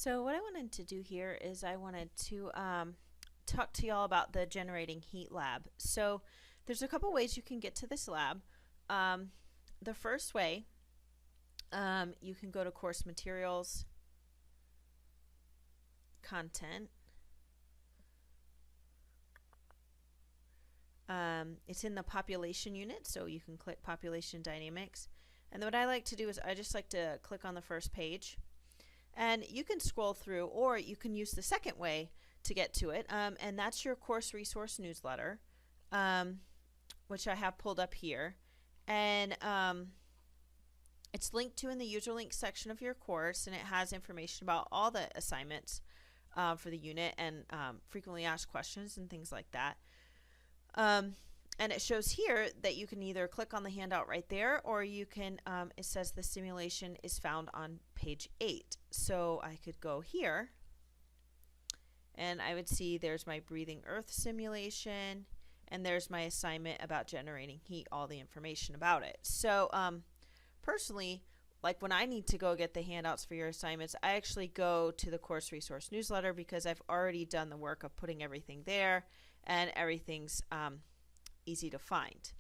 So what I wanted to do here is I wanted to talk to y'all about the Generating Heat Lab. So there's a couple ways you can get to this lab. Um, the first way, you can go to Course Materials, Content. It's in the Population unit, so you can click Population Dynamics. And then what I like to do is I just like to click on the first page. And you can scroll through, or you can use the second way to get to it, and that's your course resource newsletter, which I have pulled up here. And it's linked to in the user link section of your course, and it has information about all the assignments for the unit and frequently asked questions and things like that. And it shows here that you can either click on the handout right there, or you can, it says the simulation is found on page 8. So I could go here and I would see there's my Breathing Earth simulation, and there's my assignment about generating heat, all the information about it. So personally, like when I need to go get the handouts for your assignments, I actually go to the course resource newsletter because I've already done the work of putting everything there, and everything's easy to find.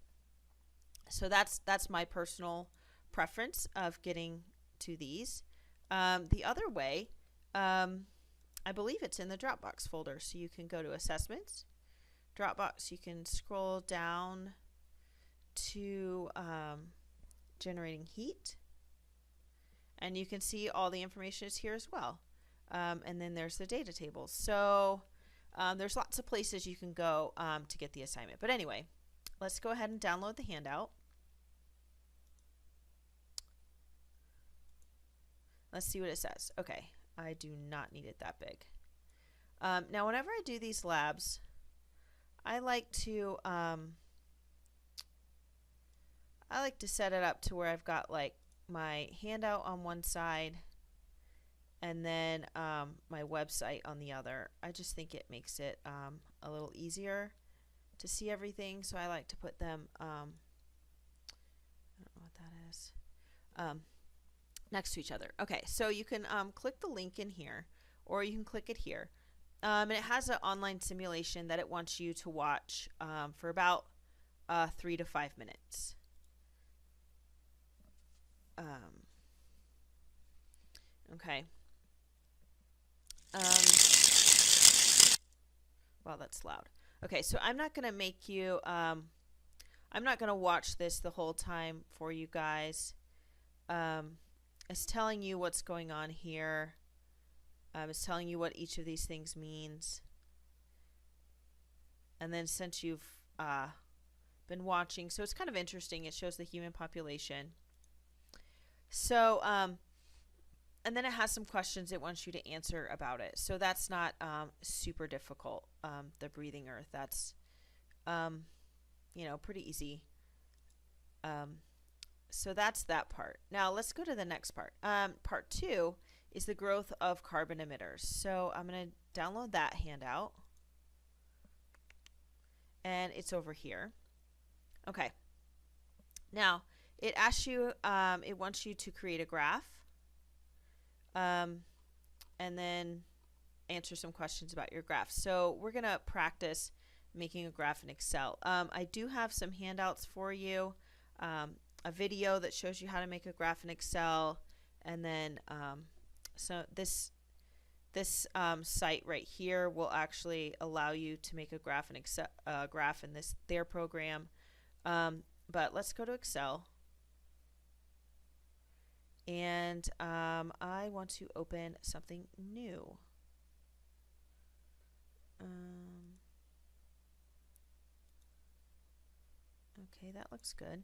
So that's my personal preference of getting to these. The other way, I believe it's in the Dropbox folder. So you can go to Assessments, Dropbox. You can scroll down to Generating Heat, and you can see all the information is here as well. And then there's the data tables. So there's lots of places you can go to get the assignment. But anyway, let's go ahead and download the handout. Let's see what it says. Okay, I do not need it that big. Now, whenever I do these labs, I like to set it up to where I've got like my handout on one side and then my website on the other. I just think it makes it a little easier to see everything, so I like to put them I don't know what that is, next to each other. Okay, so you can click the link in here, or you can click it here, and it has an online simulation that it wants you to watch for about 3 to 5 minutes. Okay. Wow, that's loud. Okay, so I'm not going to make you, I'm not going to watch this the whole time for you guys. It's telling you what's going on here. It's telling you what each of these things means. And then since you've been watching, so it's kind of interesting. It shows the human population. So, and then it has some questions it wants you to answer about it. So that's not super difficult. The Breathing Earth, that's, you know, pretty easy. So that's that part. Now let's go to the next part. Part 2 is the growth of carbon emitters. So I'm going to download that handout. And it's over here. Okay. Now, it asks you, it wants you to create a graph. And then answer some questions about your graph. So we're going to practice making a graph in Excel. I do have some handouts for you, a video that shows you how to make a graph in Excel, and then so this site right here will actually allow you to make a graph in Excel, graph in their program. But let's go to Excel. And I want to open something new. Okay, that looks good.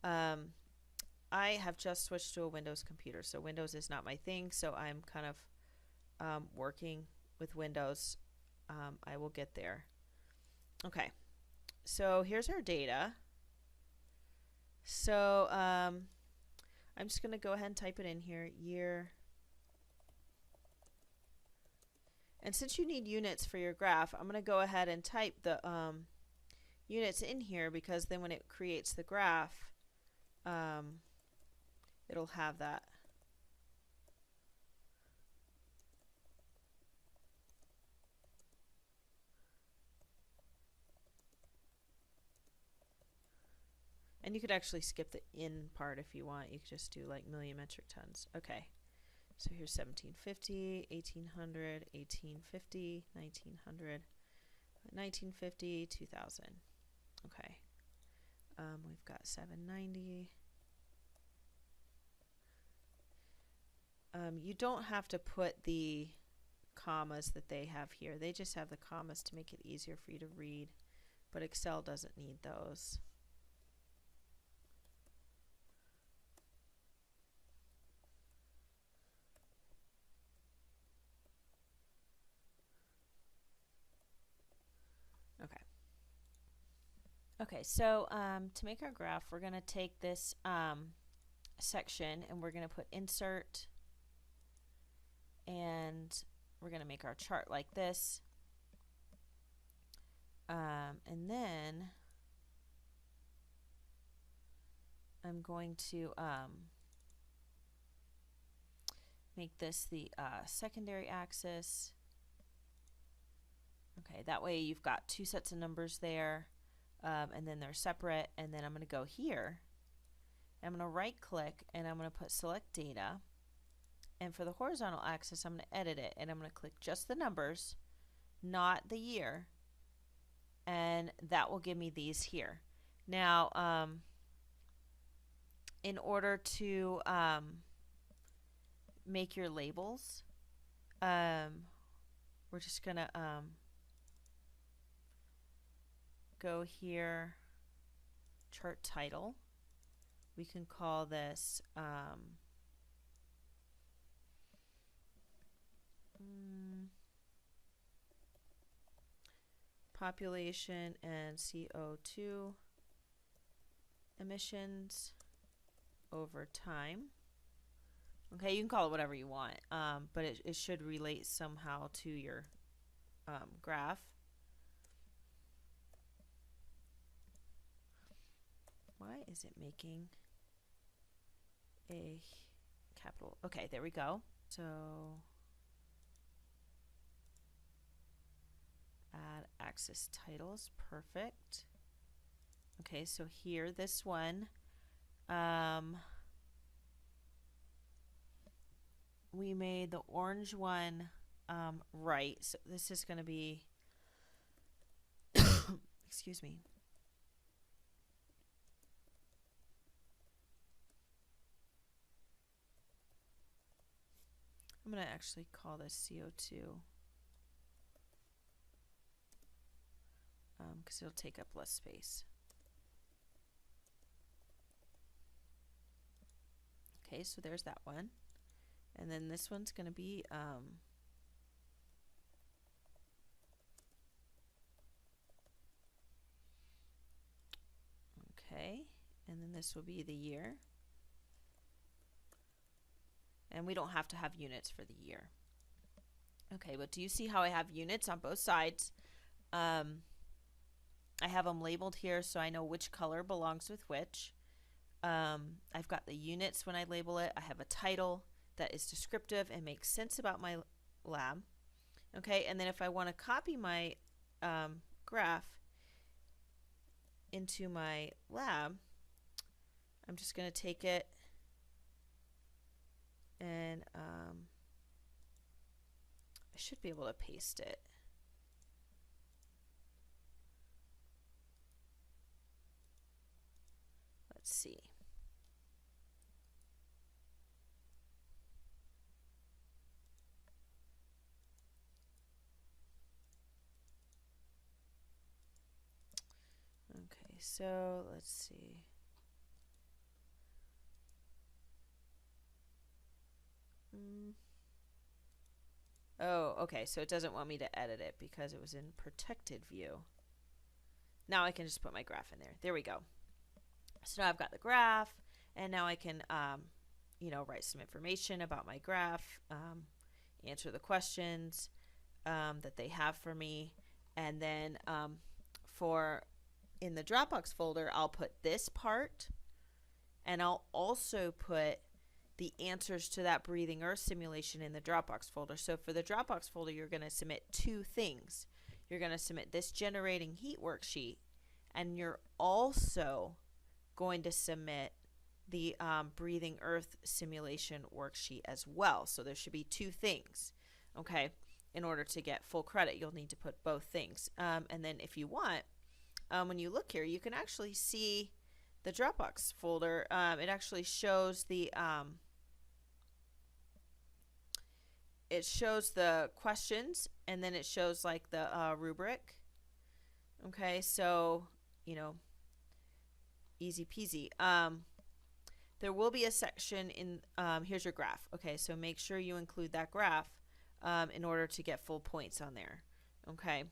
I have just switched to a Windows computer, so Windows is not my thing, so I'm kind of working with Windows. I will get there. Okay, so here's our data. So I'm just going to go ahead and type it in here, year. And since you need units for your graph, I'm going to go ahead and type the units in here, because then when it creates the graph, it'll have that. And you could actually skip the in part if you want. You could just do like million metric tons. Okay. So here's 1750, 1800, 1850, 1900, 1950, 2000. Okay. We've got 790. You don't have to put the commas that they have here. They just have the commas to make it easier for you to read, but Excel doesn't need those. Okay. Okay, so to make our graph, we're going to take this section and we're going to put insert, and we're going to make our chart like this. And then I'm going to make this the secondary axis. Okay, that way you've got two sets of numbers there, and then they're separate. And then I'm going to go here. I'm going to right click and I'm going to put select data. And for the horizontal axis, I'm going to edit it, and I'm going to click just the numbers, not the year, and that will give me these here. Now, in order to make your labels, we're just going to go here, chart title. We can call this population and CO2 emissions over time. Okay, you can call it whatever you want, but it should relate somehow to your graph. Why is it making a capital? Okay, there we go. So add axis titles, perfect. Okay, so here, this one, we made the orange one right, so this is going to be, excuse me. I'm going to actually call this CO2. Because it'll take up less space. Okay, so there's that one. And then this one's going to be okay, and then this will be the year. And we don't have to have units for the year. Okay, but do you see how I have units on both sides? I have them labeled here so I know which color belongs with which. I've got the units when I label it. I have a title that is descriptive and makes sense about my lab. Okay, and then if I want to copy my graph into my lab, I'm just going to take it and I should be able to paste it. Let's see. Okay, so let's see. Oh, okay, so it doesn't want me to edit it because it was in protected view. Now I can just put my graph in there. There we go. So now I've got the graph, and now I can, you know, write some information about my graph, answer the questions that they have for me, and then in the Dropbox folder, I'll put this part, and I'll also put the answers to that Breathing Earth simulation in the Dropbox folder. So for the Dropbox folder, you're going to submit two things. You're going to submit this generating heat worksheet, and you're also going to submit the Breathing Earth simulation worksheet as well. So there should be two things, okay? In order to get full credit, you'll need to put both things. And then if you want, when you look here, you can actually see the Dropbox folder. It actually shows the questions, and then it shows like the rubric. Okay, so easy peasy. There will be a section in here's your graph. Okay, so make sure you include that graph in order to get full points on there. Okay,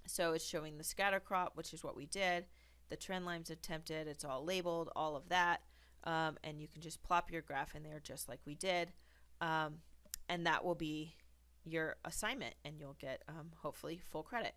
so it's showing the scatter crop, which is what we did, the trend lines attempted, it's all labeled, all of that, and you can just plop your graph in there just like we did, and that will be your assignment, and you'll get hopefully full credit.